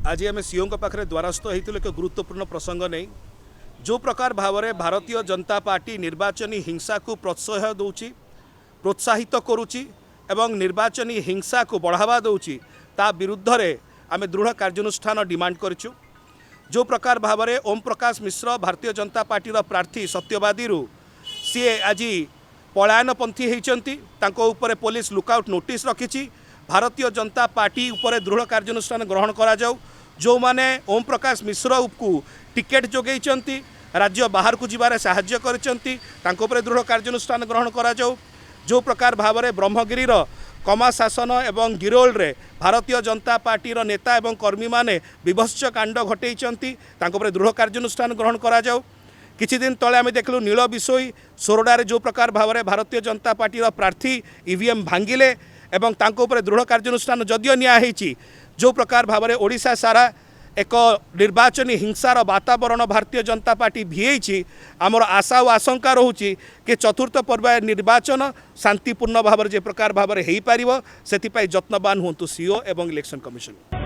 आज आम सीओ पाखे द्वारस्थ होती एक गुरुत्वपूर्ण प्रसंग नहीं जो प्रकार भाव में भारतीय जनता पार्टी निर्वाचनी हिंसा को प्रोत्साह दूची प्रोत्साहित करुच्ची एवं निर्वाचनी हिंसा को बढ़ावा दूची ता विरुद्ध रे आम दृढ़ कार्यानुष्ठान डिमांड करूँ। जो प्रकार भाव में ओम प्रकाश मिश्र भारतीय जनता पार्टी प्रार्थी सत्यवादी सी आज पलायनपंथी होती पुलिस लुकआउट नोटिस रखी। भारतीय जनता पार्टी उपर दृढ़ कार्यानुष्ठान ग्रहण करा जाऊ। जो माने ओम प्रकाश मिश्र को टिकेट जोगैचंती राज्य बाहर को जीवार साहाय्य करचंती तांको उपरे दृढ़ कार्यानुष्ठान ग्रहण करा जाऊ। जो प्रकार भाव में ब्रह्मगिरीर कमा शासन एवं गिरोल रे भारतीय जनता पार्टी नेता एवं कर्मी माने विभत्स कांड घटेइचंती तांको उपरे दृढ़ कार्यानुष्ठान ग्रहण करा जाऊ। किछि दिन तले आम देखलु नील विषय सोरडारे जो प्रकार भाव में भारतीय जनता पार्टी प्रार्थी ईवीएम भांगिले एवं तांको उपरे दृढ़ कार्यानुष्ठान जदियो नियाहेछि। जो प्रकार भाव में ओडिशा सारा एक निर्वाचनी हिंसार वातावरण भारतीय जनता पार्टी भिएछि आमर आशा और आशंका रोचे कि चतुर्थ पर्याय निर्वाचन शांतिपूर्ण भाव जे प्रकार भाव में हो पार से यत्नवान हुंतु सीओ एवं इलेक्शन कमिशन।